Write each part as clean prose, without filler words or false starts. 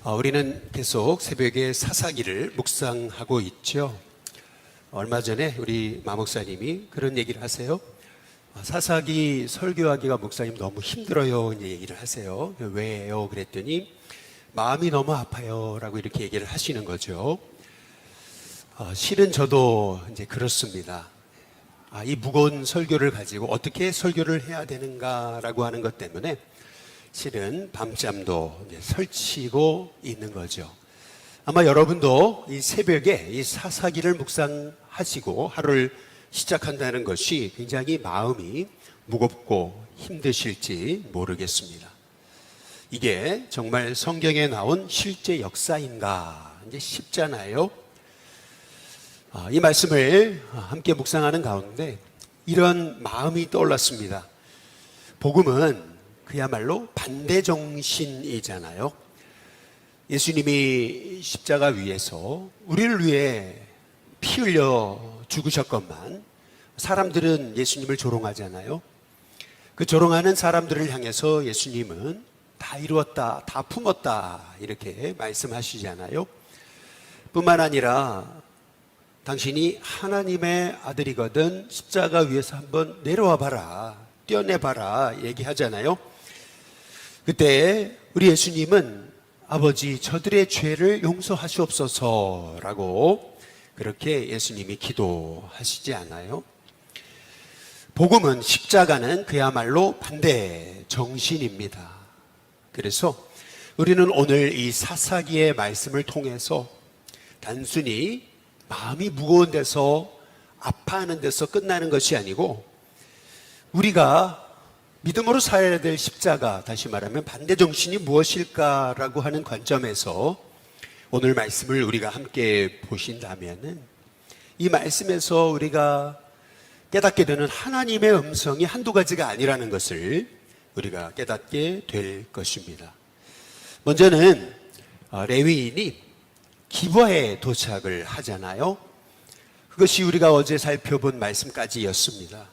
우리는 계속 새벽에 사사기를 묵상하고 있죠. 얼마 전에 우리 마목사님이 그런 얘기를 하세요. 사사기 설교하기가 목사님 너무 힘들어요 이제 얘기를 하세요. 왜요? 그랬더니 마음이 너무 아파요 라고 이렇게 얘기를 하시는 거죠. 실은 저도 이제 그렇습니다. 이 무거운 설교를 가지고 어떻게 설교를 해야 되는가라고 하는 것 때문에 실은 밤잠도 설치고 있는 거죠. 아마 여러분도 이 새벽에 이 사사기를 묵상하시고 하루를 시작한다는 것이 굉장히 마음이 무겁고 힘드실지 모르겠습니다. 이게 정말 성경에 나온 실제 역사인가 이제 싶잖아요. 이 말씀을 함께 묵상하는 가운데 이런 마음이 떠올랐습니다. 복음은 그야말로 반대정신이잖아요. 예수님이 십자가 위에서 우리를 위해 피 흘려 죽으셨건만 사람들은 예수님을 조롱하잖아요. 그 조롱하는 사람들을 향해서 예수님은 다 이루었다, 다 품었다 이렇게 말씀하시잖아요. 뿐만 아니라 당신이 하나님의 아들이거든 십자가 위에서 한번 내려와 봐라, 뛰어내봐라 얘기하잖아요. 그때 우리 예수님은 아버지 저들의 죄를 용서하시옵소서라고 그렇게 예수님이 기도하시지 않아요? 복음은 십자가는 그야말로 반대 정신입니다. 그래서 우리는 오늘 이 사사기의 말씀을 통해서 단순히 마음이 무거운 데서 아파하는 데서 끝나는 것이 아니고 우리가 믿음으로 살아야 될 십자가, 다시 말하면 반대정신이 무엇일까라고 하는 관점에서 오늘 말씀을 우리가 함께 보신다면은 이 말씀에서 우리가 깨닫게 되는 하나님의 음성이 한두 가지가 아니라는 것을 우리가 깨닫게 될 것입니다. 먼저는 레위인이 기브아에 도착을 하잖아요. 그것이 우리가 어제 살펴본 말씀까지였습니다.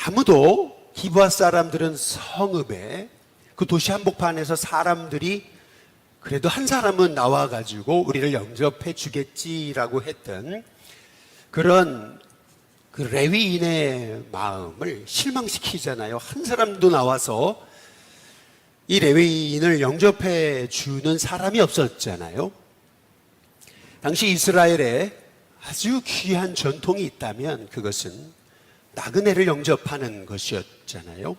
아무도 기브아 사람들은 성읍에 그 도시 한복판에서 사람들이 그래도 한 사람은 나와가지고 우리를 영접해 주겠지라고 했던 그런 그 레위인의 마음을 실망시키잖아요. 한 사람도 나와서 이 레위인을 영접해 주는 사람이 없었잖아요. 당시 이스라엘에 아주 귀한 전통이 있다면 그것은 나그네를 영접하는 것이었잖아요.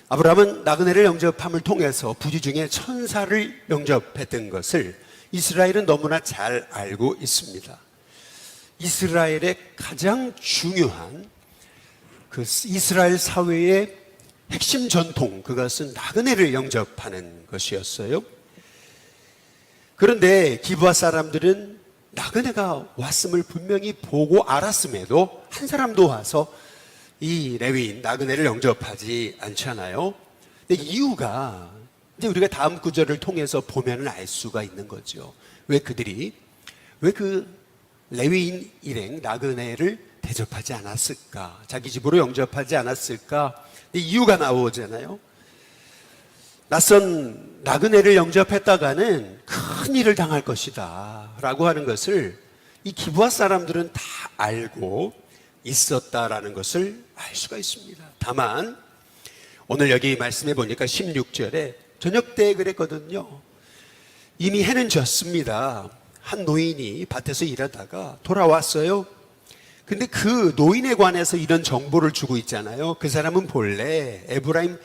아브라함은 나그네를 영접함을 통해서 부지 중에 천사를 영접했던 것을 이스라엘은 너무나 잘 알고 있습니다. 이스라엘의 가장 중요한 그 이스라엘 사회의 핵심 전통, 그것은 나그네를 영접하는 것이었어요. 그런데 기브아 사람들은 나그네가 왔음을 분명히 보고 알았음에도 한 사람도 와서 이 레위인 나그네를 영접하지 않잖아요. 근데 이유가 이제 우리가 다음 구절을 통해서 보면 알 수가 있는 거죠. 왜 그 레위인 일행 나그네를 대접하지 않았을까? 자기 집으로 영접하지 않았을까? 이유가 나오잖아요. 낯선 나그네를 영접했다가는 큰 일을 당할 것이다 라고 하는 것을 이 기브아 사람들은 다 알고 있었다라는 것을 알 수가 있습니다. 다만 오늘 여기 말씀해 보니까 16절에 저녁 때 그랬거든요. 이미 해는 졌습니다. 한 노인이 밭에서 일하다가 돌아왔어요. 근데 그 노인에 관해서 이런 정보를 주고 있잖아요. 그 사람은 본래 에브라임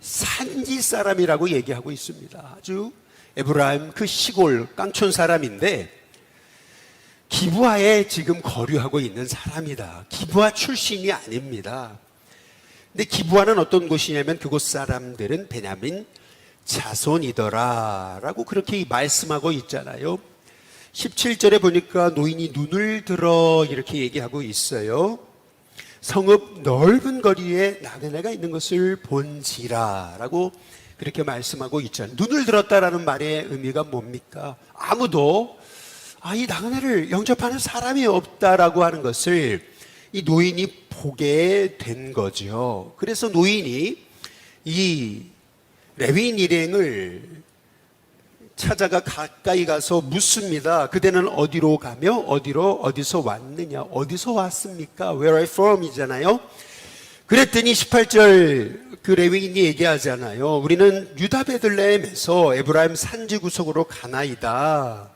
산지 사람이라고 얘기하고 있습니다. 아주 에브라임 그 시골 깡촌 사람인데 기브아에 지금 거류하고 있는 사람이다. 기브아 출신이 아닙니다. 근데 기브아는 어떤 곳이냐면 그곳 사람들은 베냐민 자손이더라 라고 그렇게 말씀하고 있잖아요. 17절에 보니까 노인이 눈을 들어 이렇게 얘기하고 있어요. 성읍 넓은 거리에 나그네가 있는 것을 본지라 라고 그렇게 말씀하고 있잖아요. 눈을 들었다라는 말의 의미가 뭡니까? 아무도 이 나그네를 영접하는 사람이 없다라고 하는 것을 이 노인이 보게 된 거죠. 그래서 노인이 이 레위인 일행을 찾아가 가까이 가서 묻습니다. 그대는 어디로 가며 어디서 왔느냐? 어디서 왔습니까? Where are you from? 이잖아요. 그랬더니 18절 그 레위인이 얘기하잖아요. 우리는 유다 베들레헴에서 에브라임 산지 구석으로 가나이다.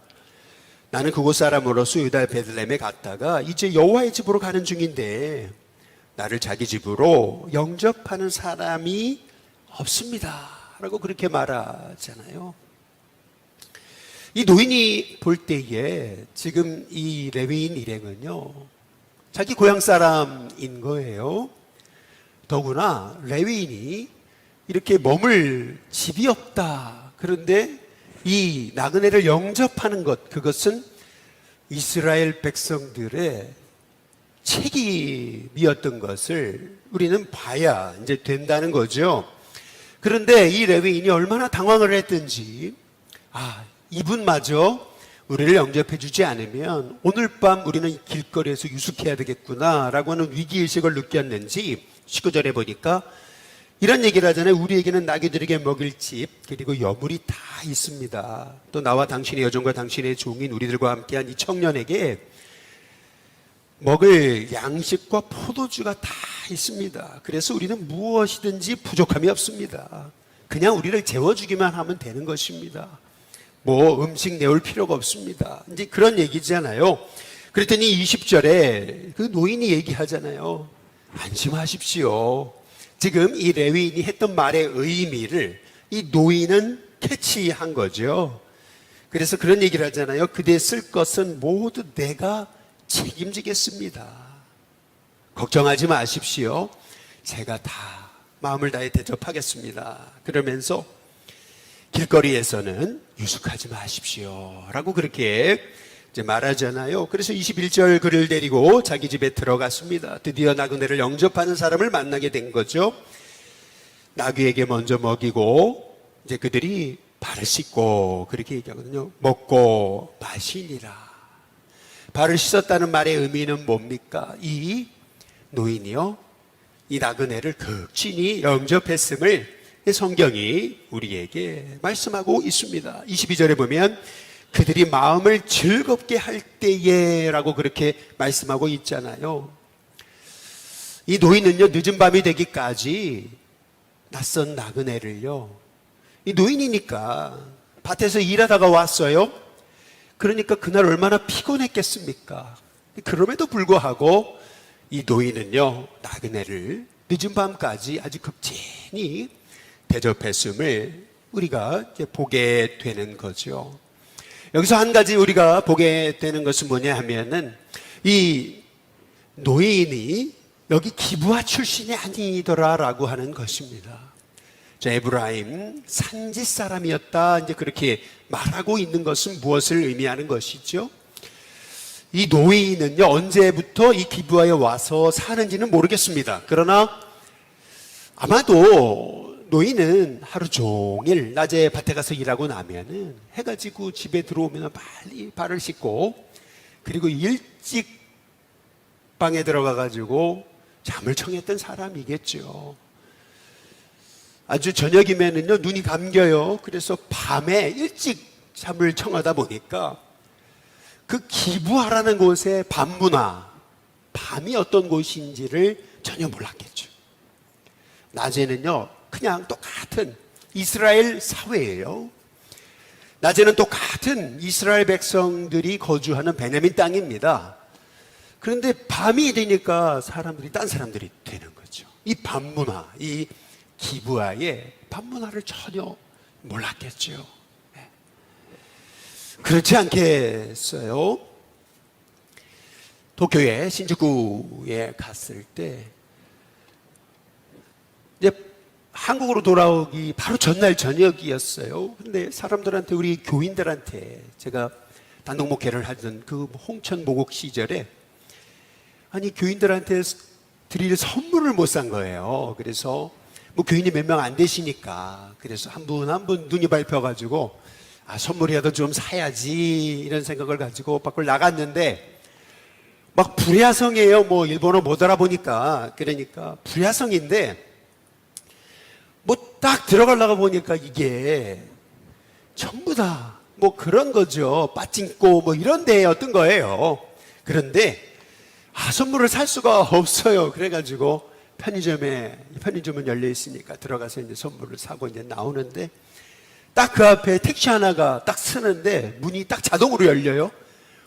나는 그곳 사람으로서 유다 베들레헴에 갔다가 이제 여호와의 집으로 가는 중인데 나를 자기 집으로 영접하는 사람이 없습니다. 라고 그렇게 말하잖아요. 이 노인이 볼 때에 지금 이 레위인 일행은요, 자기 고향 사람인 거예요. 더구나 레위인이 이렇게 머물 집이 없다. 그런데 이 나그네를 영접하는 것, 그것은 이스라엘 백성들의 책임이었던 것을 우리는 봐야 이제 된다는 거죠. 그런데 이 레위인이 얼마나 당황을 했든지, 이분마저 우리를 영접해 주지 않으면 오늘 밤 우리는 길거리에서 유숙해야 되겠구나 라고 하는 위기의식을 느꼈는지 19절에 보니까 이런 얘기를 하잖아요. 우리에게는 나귀들에게 먹일 집 그리고 여물이 다 있습니다. 또 나와 당신의 여종과 당신의 종인 우리들과 함께한 이 청년에게 먹을 양식과 포도주가 다 있습니다. 그래서 우리는 무엇이든지 부족함이 없습니다. 그냥 우리를 재워주기만 하면 되는 것입니다. 뭐 음식 내올 필요가 없습니다. 이제 그런 얘기잖아요. 그랬더니 20절에 그 노인이 얘기하잖아요. 안심하십시오. 지금 이 레위인이 했던 말의 의미를 이 노인은 캐치한 거죠. 그래서 그런 얘기를 하잖아요. 그대 쓸 것은 모두 내가 책임지겠습니다. 걱정하지 마십시오. 제가 다 마음을 다해 대접하겠습니다. 그러면서 길거리에서는 유숙하지 마십시오. 라고 그렇게 이제 말하잖아요. 그래서 21절 그를 데리고 자기 집에 들어갔습니다. 드디어 나그네를 영접하는 사람을 만나게 된 거죠. 나귀에게 먼저 먹이고 이제 그들이 발을 씻고 그렇게 얘기하거든요. 먹고 마시니라. 발을 씻었다는 말의 의미는 뭡니까? 이 노인이요, 이 나그네를 극진히 영접했음을 성경이 우리에게 말씀하고 있습니다. 22절에 보면 그들이 마음을 즐겁게 할 때에 라고 그렇게 말씀하고 있잖아요. 이 노인은요, 늦은 밤이 되기까지 낯선 나그네를요, 이 노인이니까 밭에서 일하다가 왔어요. 그러니까 그날 얼마나 피곤했겠습니까? 그럼에도 불구하고 이 노인은요, 나그네를 늦은 밤까지 아주 극진히 대접했음을 우리가 이제 보게 되는 거죠. 여기서 한 가지 우리가 보게 되는 것은 뭐냐 하면은 이 노인이 여기 기브아 출신이 아니더라라고 하는 것입니다. 에브라임 산지 사람이었다, 이제 그렇게 말하고 있는 것은 무엇을 의미하는 것이죠? 이 노인은요, 언제부터 이 기브아에 와서 사는지는 모르겠습니다. 그러나 아마도 노인은 하루 종일 낮에 밭에 가서 일하고 나면은 해가 지고 집에 들어오면 빨리 발을 씻고 그리고 일찍 방에 들어가 가지고 잠을 청했던 사람이겠죠. 아주 저녁이면은요, 눈이 감겨요. 그래서 밤에 일찍 잠을 청하다 보니까 그 기브아라는 곳의 밤 문화, 밤이 어떤 곳인지를 전혀 몰랐겠죠. 낮에는요, 그냥 똑같은 이스라엘 사회예요. 낮에는 똑같은 이스라엘 백성들이 거주하는 베냐민 땅입니다. 그런데 밤이 되니까 사람들이 딴 사람들이 되는 거죠. 이 밤 문화, 이 기브아의 밤 문화를 전혀 몰랐겠죠. 그렇지 않겠어요? 도쿄에 신주쿠에 갔을 때 이제 한국으로 돌아오기 바로 전날 저녁이었어요. 근데 사람들한테, 우리 교인들한테, 제가 단독 목회를 하던 그 홍천 모국 시절에 아니 교인들한테 드릴 선물을 못 산 거예요. 그래서 뭐 교인이 몇 명 안 되시니까 그래서 한 분 한 분 눈이 밟혀가지고 선물이라도 좀 사야지 이런 생각을 가지고 밖을 나갔는데 막 불야성이에요. 뭐 일본어 못 알아보니까. 그러니까 불야성인데 뭐 딱 들어가려고 보니까 이게 전부 다 뭐 그런 거죠. 빠찡꼬 뭐 이런 데였던 거예요. 그런데 선물을 살 수가 없어요. 그래가지고 편의점은 열려 있으니까 들어가서 이제 선물을 사고 이제 나오는데 딱 그 앞에 택시 하나가 딱 서는데 문이 딱 자동으로 열려요.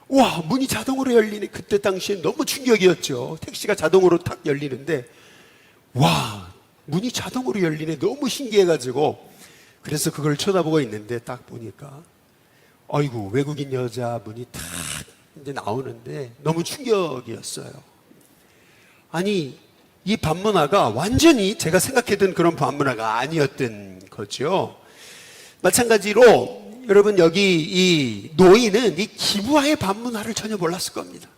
와, 문이 자동으로 열리네. 그때 당시엔 너무 충격이었죠. 택시가 자동으로 탁 열리는데 와, 문이 자동으로 열리네. 너무 신기해가지고 그래서 그걸 쳐다보고 있는데 딱 보니까 아이고, 외국인 여자분이 탁 이제 나오는데 너무 충격이었어요. 아니, 이 밤문화가 완전히 제가 생각했던 그런 밤문화가 아니었던 거죠. 마찬가지로 여러분, 여기 이 노인은 이 기부와의 밤문화를 전혀 몰랐을 겁니다.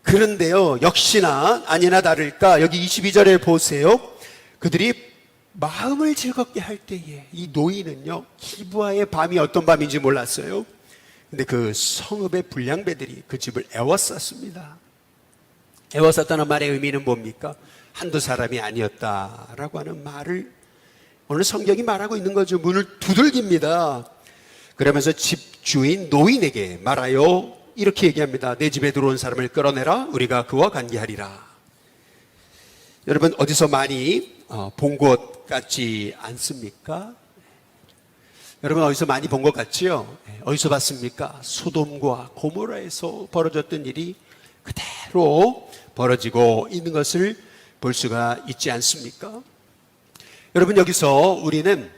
그런데요, 역시나 아니나 다를까 여기 22절에 보세요. 그들이 마음을 즐겁게 할 때에 이 노인은요, 기부와의 밤이 어떤 밤인지 몰랐어요. 근데 그 성읍의 불량배들이 그 집을 애워쌌습니다. 애워쌌다는 말의 의미는 뭡니까? 한두 사람이 아니었다라고 하는 말을 오늘 성경이 말하고 있는 거죠. 문을 두들깁니다. 그러면서 집주인 노인에게 말하여 이렇게 얘기합니다. 내 집에 들어온 사람을 끌어내라. 우리가 그와 관계하리라. 여러분, 어디서 많이 본 것 같지 않습니까? 여러분, 어디서 많이 본 것 같지요? 어디서 봤습니까? 소돔과 고모라에서 벌어졌던 일이 그대로 벌어지고 있는 것을 볼 수가 있지 않습니까? 여러분, 여기서 우리는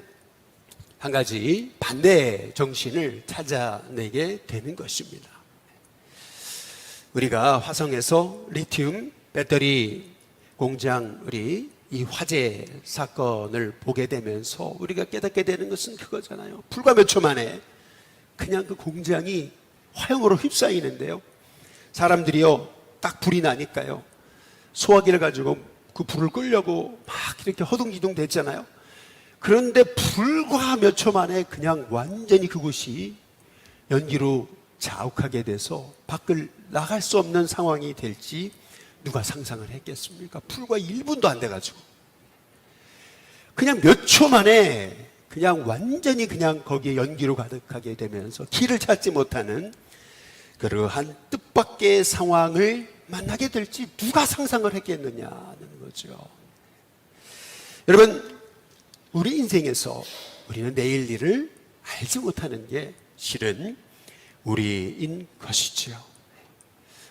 한 가지 반대 정신을 찾아내게 되는 것입니다. 우리가 화성에서 리튬 배터리 공장 이 화재 사건을 보게 되면서 우리가 깨닫게 되는 것은 그거잖아요. 불과 몇 초 만에 그냥 그 공장이 화형으로 휩싸이는데요. 사람들이요, 딱 불이 나니까요, 소화기를 가지고 그 불을 끄려고 막 이렇게 허둥지둥 됐잖아요. 그런데 불과 몇 초 만에 그냥 완전히 그곳이 연기로 자욱하게 돼서 밖을 나갈 수 없는 상황이 될지 누가 상상을 했겠습니까? 불과 1분도 안 돼가지고 그냥 몇 초 만에 그냥 완전히 그냥 거기에 연기로 가득하게 되면서 길을 찾지 못하는 그러한 뜻밖의 상황을 만나게 될지 누가 상상을 했겠느냐는 거죠. 여러분, 우리 인생에서 우리는 내일 일을 알지 못하는 게 실은 우리인 것이지요.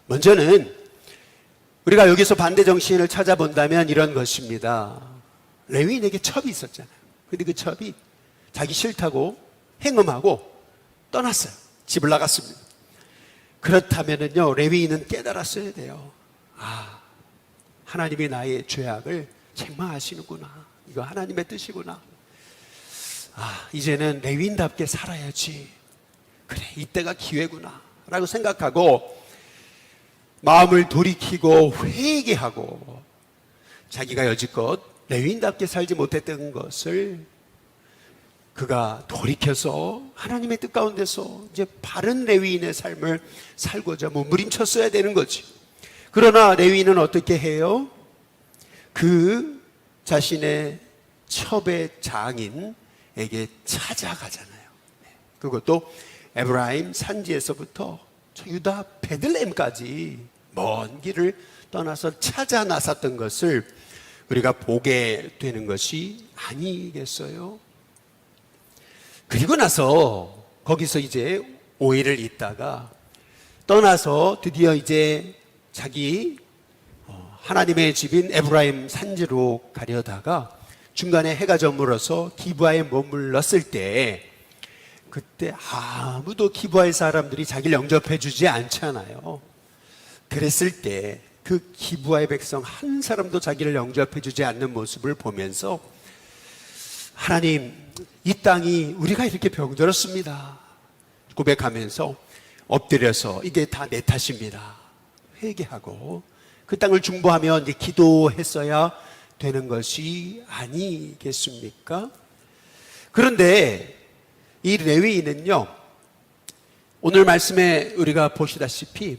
먼저는 우리가 여기서 반대 정신을 찾아본다면 이런 것입니다. 레위인에게 첩이 있었잖아요. 근데 그 첩이 자기 싫다고 행음하고 떠났어요. 집을 나갔습니다. 그렇다면은요, 레위인은 깨달았어야 돼요. 하나님이 나의 죄악을 책망하시는구나. 이거 하나님의 뜻이구나. 이제는 레위인답게 살아야지. 그래, 이때가 기회구나 라고 생각하고 마음을 돌이키고 회개하고 자기가 여지껏 레위인답게 살지 못했던 것을 그가 돌이켜서 하나님의 뜻 가운데서 이제 바른 레위인의 삶을 살고자 몸부림쳤어야 되는 거지. 그러나 레위인은 어떻게 해요? 그 자신의 첩의 장인에게 찾아가잖아요. 그것도 에브라임 산지에서부터 유다 베들레헴까지 먼 길을 떠나서 찾아 나섰던 것을 우리가 보게 되는 것이 아니겠어요? 그리고 나서 거기서 이제 5일을 있다가 떠나서 드디어 이제 자기 하나님의 집인 에브라임 산지로 가려다가 중간에 해가 저물어서 기브아에 머물렀을 때 그때 아무도 기브아의 사람들이 자기를 영접해 주지 않잖아요. 그랬을 때 그 기브아의 백성 한 사람도 자기를 영접해 주지 않는 모습을 보면서 하나님, 이 땅이 우리가 이렇게 병들었습니다 고백하면서 엎드려서 이게 다 내 탓입니다 회개하고 그 땅을 중보하며 이제 기도했어야 되는 것이 아니겠습니까? 그런데 이 레위인은요, 오늘 말씀에 우리가 보시다시피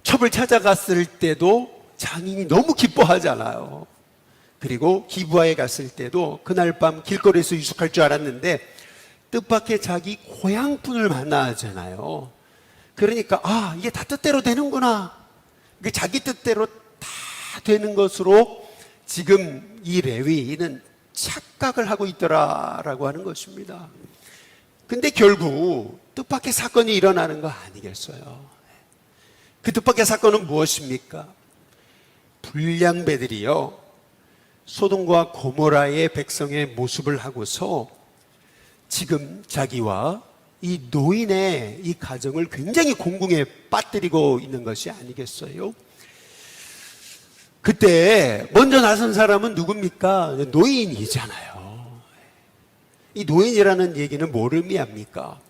첩을 찾아갔을 때도 장인이 너무 기뻐하잖아요. 그리고 기브아에 갔을 때도 그날 밤 길거리에서 유숙할 줄 알았는데 뜻밖의 자기 고향분을 만나잖아요. 그러니까 이게 다 뜻대로 되는구나. 이게 자기 뜻대로 다 되는 것으로 지금 이 레위인은 착각을 하고 있더라라고 하는 것입니다. 근데 결국 뜻밖의 사건이 일어나는 거 아니겠어요? 그 뜻밖의 사건은 무엇입니까? 불량배들이요, 소돔과 고모라의 백성의 모습을 하고서 지금 자기와 이 노인의 이 가정을 굉장히 공궁에 빠뜨리고 있는 것이 아니겠어요? 그때 먼저 나선 사람은 누굽니까? 노인이잖아요. 이 노인이라는 얘기는 뭘 의미합니까?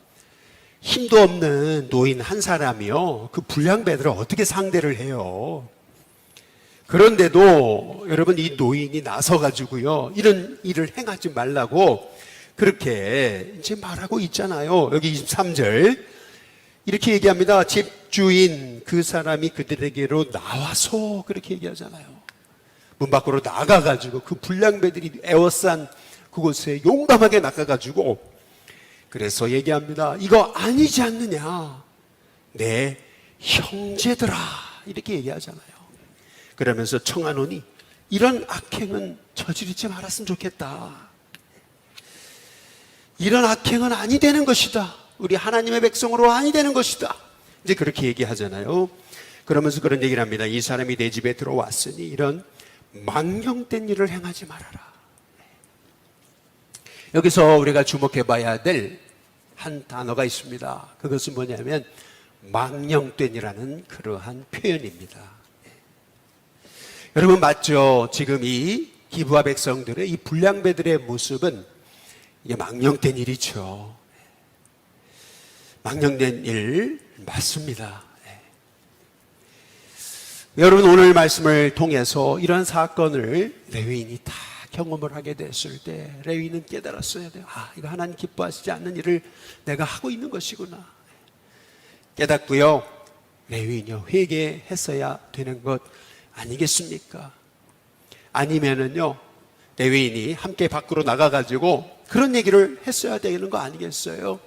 힘도 없는 노인 한 사람이요, 그 불량배들을 어떻게 상대를 해요? 그런데도 여러분, 이 노인이 나서가지고요, 이런 일을 행하지 말라고 그렇게 이제 말하고 있잖아요. 여기 23절 이렇게 얘기합니다. 집주인 그 사람이 그들에게로 나와서, 그렇게 얘기하잖아요. 문 밖으로 나가가지고 그 불량배들이 에워싼 그곳에 용감하게 나가가지고 그래서 얘기합니다. 이거 아니지 않느냐, 내 형제들아, 이렇게 얘기하잖아요. 그러면서 청하노니 이런 악행은 저지르지 말았으면 좋겠다. 이런 악행은 아니 되는 것이다. 우리 하나님의 백성으로 아니 되는 것이다. 이제 그렇게 얘기하잖아요. 그러면서 그런 얘기를 합니다. 이 사람이 내 집에 들어왔으니 이런 망령된 일을 행하지 말아라. 여기서 우리가 주목해 봐야 될 한 단어가 있습니다. 그것은 뭐냐면 망령된이라는 그러한 표현입니다. 여러분 맞죠? 지금 이 기브아 백성들의 이 불량배들의 모습은 이게 망령된 일이죠. 망령된 일 맞습니다. 여러분 오늘 말씀을 통해서 이런 사건을 레위인이 다 경험을 하게 됐을 때 레위인은 깨달았어야 돼요. 이거 하나님 기뻐하시지 않는 일을 내가 하고 있는 것이구나. 깨닫고요, 레위인이요, 회개했어야 되는 것 아니겠습니까? 아니면은요, 레위인이 함께 밖으로 나가가지고 그런 얘기를 했어야 되는 거 아니겠어요?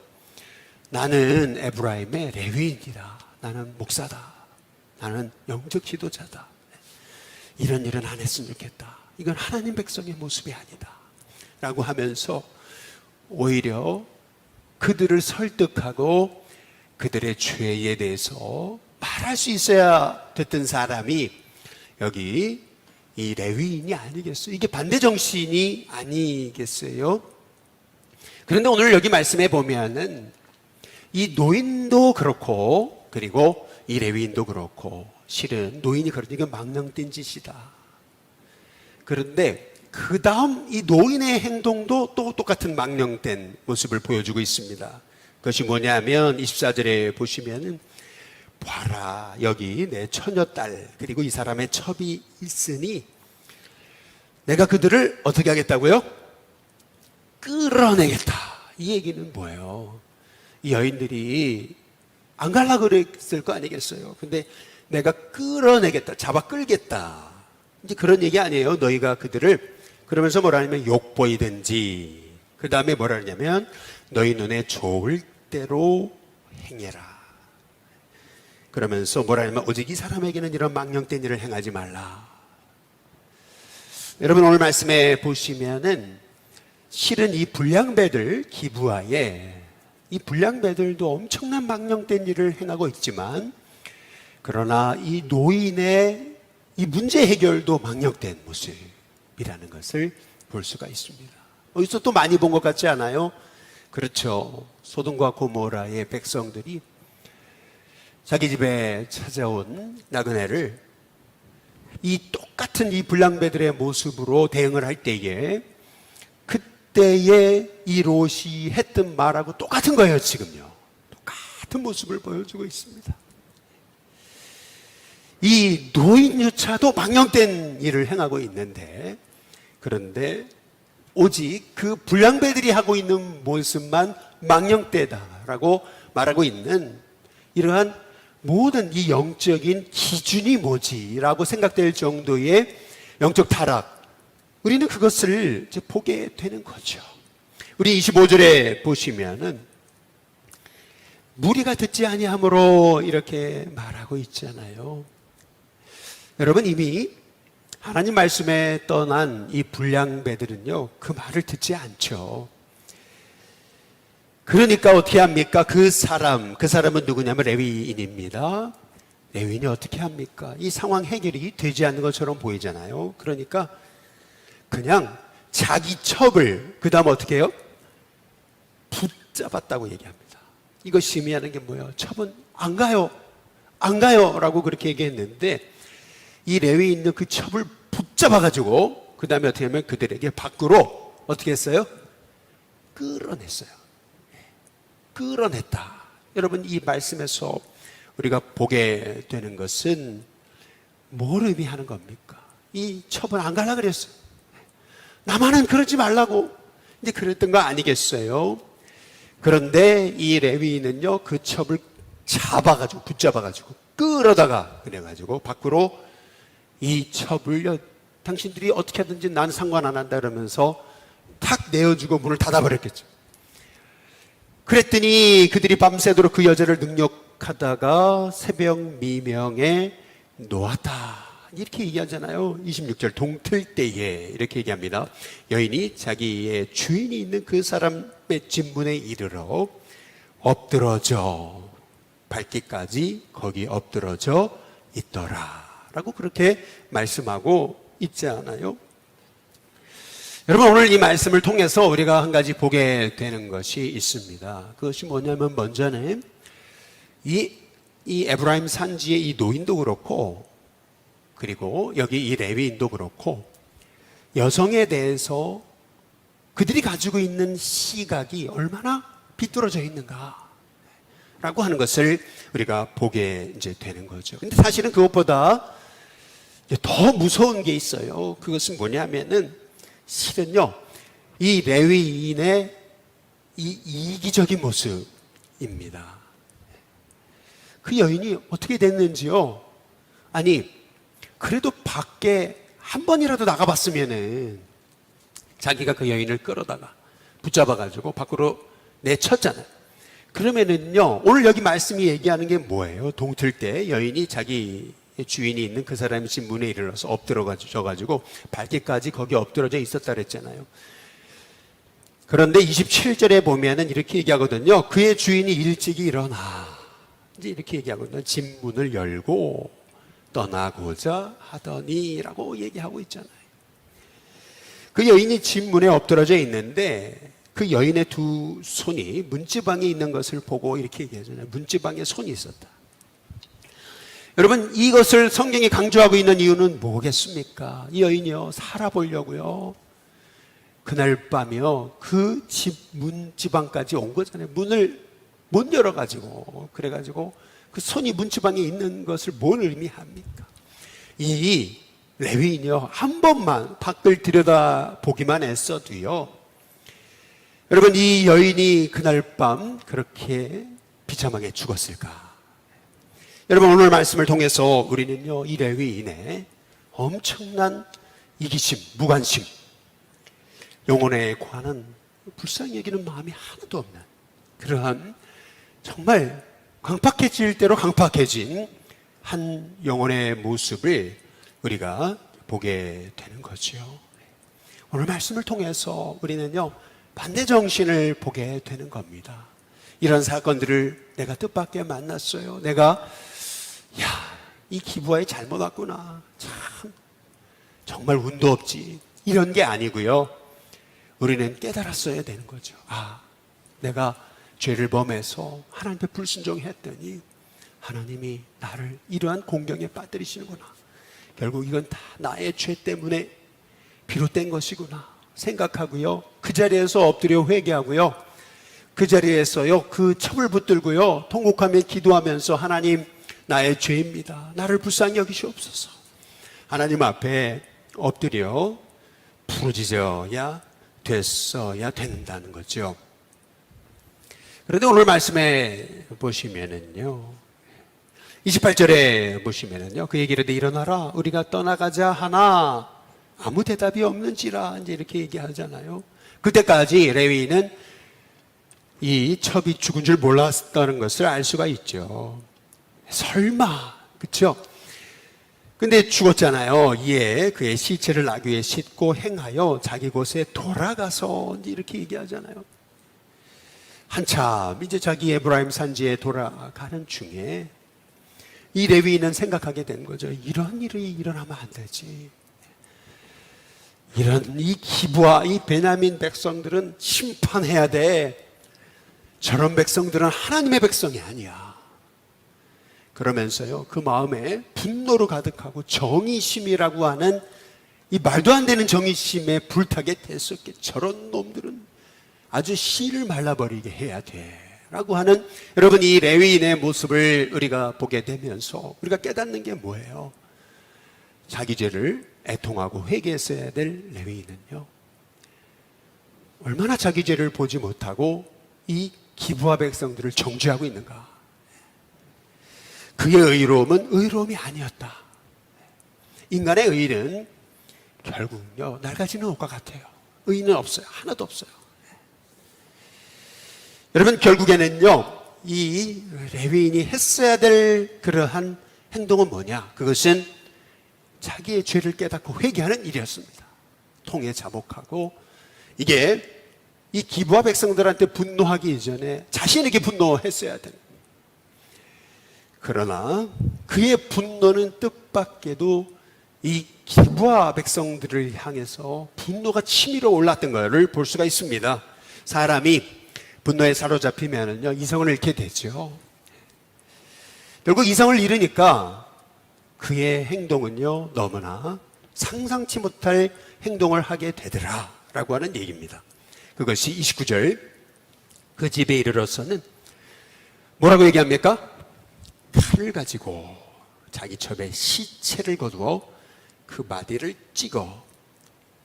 나는 에브라임의 레위인이다. 나는 목사다. 나는 영적 지도자다. 이런 일은 안 했으면 좋겠다. 이건 하나님 백성의 모습이 아니다. 라고 하면서 오히려 그들을 설득하고 그들의 죄에 대해서 말할 수 있어야 됐던 사람이 여기 이 레위인이 아니겠어요? 이게 반대 정신이 아니겠어요? 그런데 오늘 여기 말씀해 보면은 이 노인도 그렇고 그리고 이 레위인도 그렇고 실은 노인이 그러니까 이건 망령된 짓이다. 그런데 그 다음 이 노인의 행동도 또 똑같은 망령된 모습을 보여주고 있습니다. 그것이 뭐냐면 24절에 보시면은 봐라, 여기 내 처녀딸 그리고 이 사람의 첩이 있으니 내가 그들을 어떻게 하겠다고요? 끌어내겠다. 이 얘기는 뭐예요? 이 여인들이 안 가려고 그랬을 거 아니겠어요? 근데 내가 끌어내겠다, 잡아 끌겠다, 이제 그런 얘기 아니에요. 너희가 그들을, 그러면서 뭐라 하냐면 욕보이든지, 그 다음에 뭐라 하냐면 너희 눈에 좋을 대로 행해라. 그러면서 뭐라 하냐면 오직 이 사람에게는 이런 망령된 일을 행하지 말라. 여러분 오늘 말씀에 보시면은 실은 이 불량배들 기브아에 이 불량배들도 엄청난 망령된 일을 행하고 있지만 그러나 이 노인의 이 문제 해결도 망령된 모습이라는 것을 볼 수가 있습니다. 어디서 또 많이 본 것 같지 않아요? 그렇죠. 소돔과 고모라의 백성들이 자기 집에 찾아온 나그네를 이 똑같은 이 불량배들의 모습으로 대응을 할 때에 그때의 이 롯이 했던 말하고 똑같은 거예요. 지금요. 똑같은 모습을 보여주고 있습니다. 이 노인조차도 망령된 일을 행하고 있는데, 그런데 오직 그 불량배들이 하고 있는 모습만 망령되다라고 말하고 있는 이러한 모든 이 영적인 기준이 뭐지라고 생각될 정도의 영적 타락을 우리는 그것을 이제 보게 되는 거죠. 우리 25절에 보시면은 무리가 듣지 아니함으로 이렇게 말하고 있잖아요. 여러분, 이미 하나님 말씀에 떠난 이 불량배들은요, 그 말을 듣지 않죠. 그러니까 어떻게 합니까? 그 사람은 누구냐면 레위인입니다. 레위인이 어떻게 합니까? 이 상황 해결이 되지 않는 것처럼 보이잖아요. 그러니까 그냥 자기 첩을 그 다음 어떻게 해요? 붙잡았다고 얘기합니다. 이것이 의미하는 게 뭐예요? 첩은 안 가요 라고 그렇게 얘기했는데, 이 레위인은 그 첩을 붙잡아가지고 그 다음에 어떻게 하면 그들에게 밖으로 어떻게 했어요? 끌어냈어요. 끌어냈다. 여러분, 이 말씀에서 우리가 보게 되는 것은 뭘 의미하는 겁니까? 이 첩은 안 가려고 그랬어요. 나만은 그러지 말라고 이제 그랬던 거 아니겠어요? 그런데 이 레위인은요, 그 첩을 붙잡아가지고 끌어다가 그래가지고 밖으로 이 첩을요, 당신들이 어떻게 하든지 난 상관 안 한다 그러면서 탁 내어주고 문을 닫아버렸겠죠. 그랬더니 그들이 밤새도록 그 여자를 능욕하다가 새벽 미명에 놓았다. 이렇게 얘기하잖아요. 26절 동틀 때에 이렇게 얘기합니다. 여인이 자기의 주인이 있는 그 사람의 집문에 이르러 엎드러져 밟기까지 거기 엎드러져 있더라 라고 그렇게 말씀하고 있지 않아요? 여러분, 오늘 이 말씀을 통해서 우리가 한 가지 보게 되는 것이 있습니다. 그것이 뭐냐면, 먼저는 이 에브라임 산지의 이 노인도 그렇고, 그리고 여기 이 레위인도 그렇고, 여성에 대해서 그들이 가지고 있는 시각이 얼마나 비뚤어져 있는가 라고 하는 것을 우리가 보게 이제 되는 거죠. 근데 사실은 그것보다 더 무서운 게 있어요. 그것은 뭐냐면은, 실은요, 이 레위인의 이 이기적인 모습입니다. 그 여인이 어떻게 됐는지요? 아니, 그래도 밖에 한 번이라도 나가봤으면은, 자기가 그 여인을 끌어다가 붙잡아가지고 밖으로 내쳤잖아요. 그러면은요, 오늘 여기 말씀이 얘기하는 게 뭐예요? 동틀 때 여인이 자기 주인이 있는 그 사람의 집 문에 이르러서 엎드러져가지고 발길까지 거기 엎드러져 있었다 그랬잖아요. 그런데 27절에 보면은 이렇게 얘기하거든요. 그의 주인이 일찍이 일어나, 이제 이렇게 얘기하거든요. 집 문을 열고 떠나고자 하더니 라고 얘기하고 있잖아요. 그 여인이 집 문에 엎드러져 있는데 그 여인의 두 손이 문지방에 있는 것을 보고 이렇게 얘기하잖아요. 문지방에 손이 있었다. 여러분, 이것을 성경이 강조하고 있는 이유는 뭐겠습니까? 이 여인이요, 살아보려고요, 그날 밤이요, 그 집 문지방까지 온 거잖아요. 문을 못 열어가지고, 그래가지고 그 손이 문지방에 있는 것을 뭘 의미합니까? 이 레위인이요, 한 번만 밖을 들여다보기만 했어도요, 여러분, 이 여인이 그날 밤 그렇게 비참하게 죽었을까? 여러분, 오늘 말씀을 통해서 우리는요, 이 레위인의 엄청난 이기심, 무관심, 영혼에 관한 불쌍히 여기는 마음이 하나도 없는 그러한 정말 강팍해질 대로 강팍해진 한 영혼의 모습을 우리가 보게 되는 거죠. 오늘 말씀을 통해서 우리는요, 반대 정신을 보게 되는 겁니다. 이런 사건들을 내가 뜻밖의 만났어요. 내가 이 기부하에 잘못 왔구나. 참 정말 운도 없지. 이런 게 아니고요. 우리는 깨달았어야 되는 거죠. 내가 죄를 범해서 하나님께 불순종했더니 하나님이 나를 이러한 공경에 빠뜨리시는구나. 결국 이건 다 나의 죄 때문에 비롯된 것이구나 생각하고요. 그 자리에서 엎드려 회개하고요. 그 자리에서요, 그 첩을 붙들고요, 통곡하며 기도하면서 하나님, 나의 죄입니다. 나를 불쌍히 여기시옵소서. 하나님 앞에 엎드려 부르짖어야 됐어야 된다는 거죠. 그런데 오늘 말씀에 보시면은요, 28절에 보시면은요, 그 얘기를 일어나라, 우리가 떠나가자 하나 아무 대답이 없는지라 이제 이렇게 얘기하잖아요. 그때까지 레위인은 이 첩이 죽은 줄 몰랐다는 것을 알 수가 있죠. 설마, 그렇죠? 근데 죽었잖아요. 이에 그의 시체를 나귀에 싣고 행하여 자기 곳에 돌아가서 이제 이렇게 얘기하잖아요. 한참 이제 자기 에브라임 산지에 돌아가는 중에 이 레위인은 생각하게 된 거죠. 이런 일이 일어나면 안 되지. 이런 이 기브와 이 베냐민 백성들은 심판해야 돼. 저런 백성들은 하나님의 백성이 아니야. 그러면서요, 그 마음에 분노로 가득하고 정의심이라고 하는 이 말도 안 되는 정의심에 불타게 됐었게. 저런 놈들은 아주 씨를 말라버리게 해야 돼 라고 하는, 여러분, 이 레위인의 모습을 우리가 보게 되면서 우리가 깨닫는 게 뭐예요? 자기 죄를 애통하고 회개했어야 될 레위인은요, 얼마나 자기 죄를 보지 못하고 이 기브와 백성들을 정죄하고 있는가. 그의 의로움은 의로움이 아니었다. 인간의 의는 결국은요, 낡아지는 옷과 같아요. 의는 없어요. 하나도 없어요. 여러분, 결국에는요, 이 레위인이 했어야 될 그러한 행동은 뭐냐? 그것은 자기의 죄를 깨닫고 회개하는 일이었습니다. 통에 자복하고, 이게 이 기브와 백성들한테 분노하기 이전에 자신에게 분노했어야 되는. 그러나 그의 분노는 뜻밖에도 이 기브와 백성들을 향해서 분노가 치밀어 올랐던 것을 볼 수가 있습니다. 사람이 분노에 사로잡히면은요, 이성을 잃게 되죠. 결국 이성을 잃으니까 그의 행동은요, 너무나 상상치 못할 행동을 하게 되더라 라고 하는 얘기입니다. 그것이 29절, 그 집에 이르러서는 뭐라고 얘기합니까? 칼을 가지고 자기 첩에 시체를 거두어 그 마디를 찍어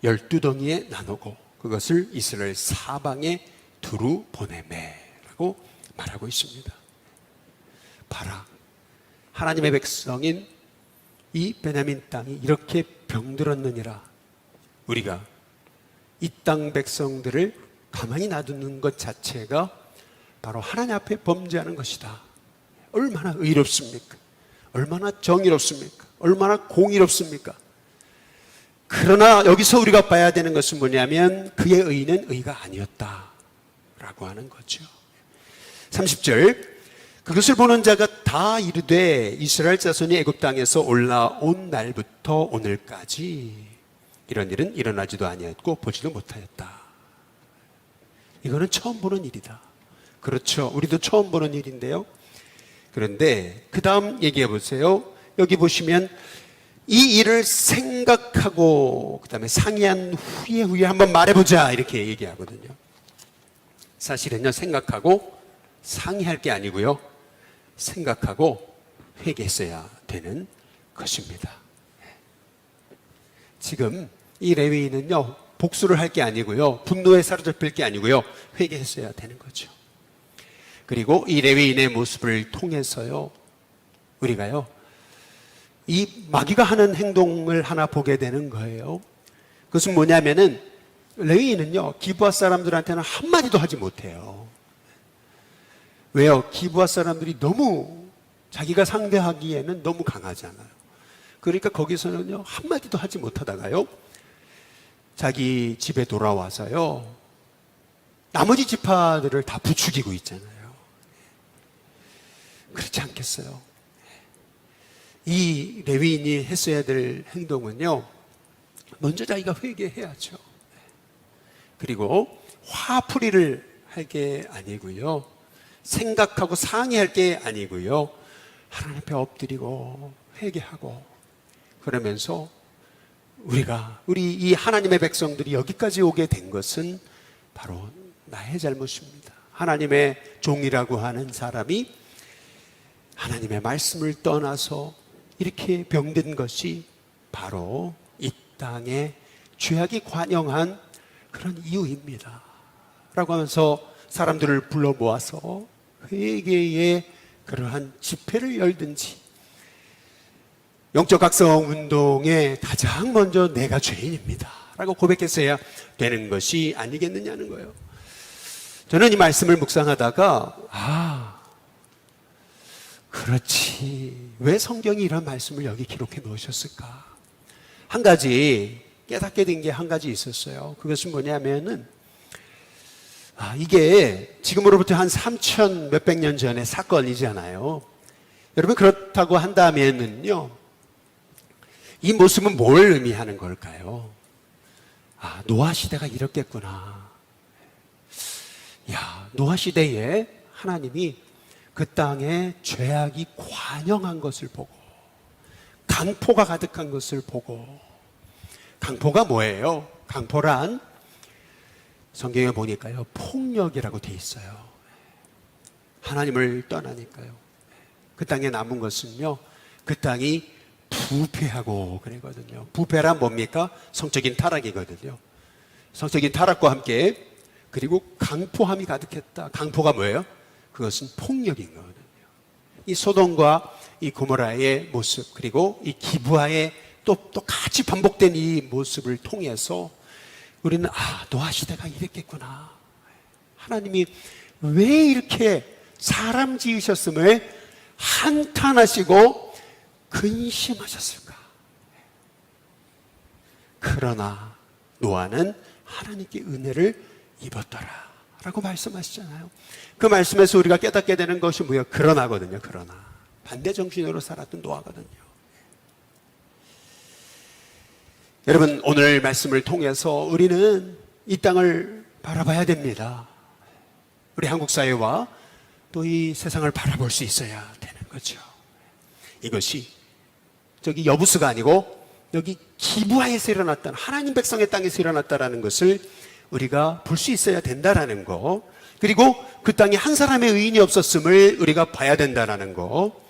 12덩이에 나누고 그것을 이스라엘 사방에 두루 보내매라고 말하고 있습니다. 봐라, 하나님의 백성인 이 베냐민 땅이 이렇게 병들었느니라. 우리가 이 땅 백성들을 가만히 놔두는 것 자체가 바로 하나님 앞에 범죄하는 것이다. 얼마나 의롭습니까? 얼마나 정의롭습니까? 얼마나 공의롭습니까? 그러나 여기서 우리가 봐야 되는 것은 뭐냐면 그의 의는 의가 아니었다 라고 하는 거죠. 30절, 그것을 보는 자가 다 이르되 이스라엘 자손이 애굽 땅에서 올라온 날부터 오늘까지 이런 일은 일어나지도 아니었고 보지도 못하였다. 이거는 처음 보는 일이다. 그렇죠. 우리도 처음 보는 일인데요. 그런데 그 다음 얘기해 보세요. 여기 보시면 이 일을 생각하고 그 다음에 상의한 후에 한번 말해보자 이렇게 얘기하거든요. 사실은요, 생각하고 상의할 게 아니고요, 생각하고 회개했어야 되는 것입니다. 지금 이 레위인은요, 복수를 할 게 아니고요, 분노에 사로잡힐 게 아니고요, 회개했어야 되는 거죠. 그리고 이 레위인의 모습을 통해서요, 우리가요, 이 마귀가 하는 행동을 하나 보게 되는 거예요. 그것은 뭐냐면은 레위인은요, 기브아 사람들한테는 한마디도 하지 못해요. 왜요? 기브아 사람들이 너무 자기가 상대하기에는 너무 강하잖아요. 그러니까 거기서는요, 한마디도 하지 못하다가요, 자기 집에 돌아와서요, 나머지 지파들을 다 부추기고 있잖아요. 그렇지 않겠어요? 이 레위인이 했어야 될 행동은요, 먼저 자기가 회개해야죠. 그리고 화풀이를 할 게 아니고요, 생각하고 상의할 게 아니고요, 하나님 앞에 엎드리고 회개하고, 그러면서 우리 이 하나님의 백성들이 여기까지 오게 된 것은 바로 나의 잘못입니다. 하나님의 종이라고 하는 사람이 하나님의 말씀을 떠나서 이렇게 병든 것이 바로 이 땅에 죄악이 관영한 그런 이유입니다 라고 하면서 사람들을 불러 모아서 회개의 그러한 집회를 열든지, 영적 각성 운동에 가장 먼저 내가 죄인입니다 라고 고백했어야 되는 것이 아니겠느냐는 거예요. 저는 이 말씀을 묵상하다가 그렇지, 왜 성경이 이런 말씀을 여기 기록해 놓으셨을까? 한 가지 깨닫게 된 게 한 가지 있었어요. 그것은 뭐냐면은 이게 지금으로부터 한 3,000 몇백 년 전의 사건이잖아요. 여러분, 그렇다고 한다면은요, 이 모습은 뭘 의미하는 걸까요? 노아 시대가 이렇겠구나. 노아 시대에 하나님이 그 땅에 죄악이 관영한 것을 보고, 강포가 가득한 것을 보고, 강포가 뭐예요? 강포란 성경에 보니까요, 폭력이라고 돼 있어요. 하나님을 떠나니까요. 그 땅에 남은 것은요, 그 땅이 부패하고 그러거든요. 부패란 뭡니까? 성적인 타락이거든요. 성적인 타락과 함께, 그리고 강포함이 가득했다. 강포가 뭐예요? 그것은 폭력인 거거든요. 이 소돔과 이 고모라의 모습, 그리고 이 기브아의 또 같이 반복된 이 모습을 통해서 우리는 노아 시대가 이랬겠구나. 하나님이 왜 이렇게 사람 지으셨음을 한탄하시고 근심하셨을까? 그러나 노아는 하나님께 은혜를 입었더라 라고 말씀하시잖아요. 그 말씀에서 우리가 깨닫게 되는 것이 뭐예요? 그러나거든요. 그러나 반대 정신으로 살았던 노아거든요. 여러분, 오늘 말씀을 통해서 우리는 이 땅을 바라봐야 됩니다. 우리 한국 사회와 또 이 세상을 바라볼 수 있어야 되는 거죠. 이것이 저기 여부스가 아니고 여기 기브아에서 일어났다는, 하나님 백성의 땅에서 일어났다라는 것을 우리가 볼 수 있어야 된다라는 거, 그리고 그 땅에 한 사람의 의인이 없었음을 우리가 봐야 된다라는 거.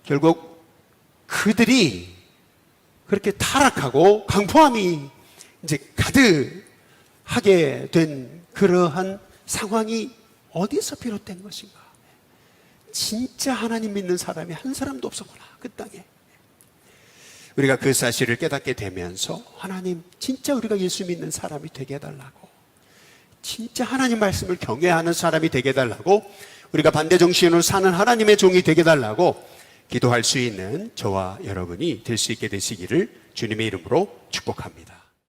결국 그들이 그렇게 타락하고 강포함이 이제 가득하게 된 그러한 상황이 어디서 비롯된 것인가? 진짜 하나님 믿는 사람이 한 사람도 없었구나, 그 땅에. 우리가 그 사실을 깨닫게 되면서 하나님, 진짜 우리가 예수 믿는 사람이 되게 해달라고, 진짜 하나님 말씀을 경외하는 사람이 되게 해달라고, 우리가 반대 정신으로 사는 하나님의 종이 되게 해달라고 기도할 수 있는 저와 여러분이 될 수 있게 되시기를 주님의 이름으로 축복합니다.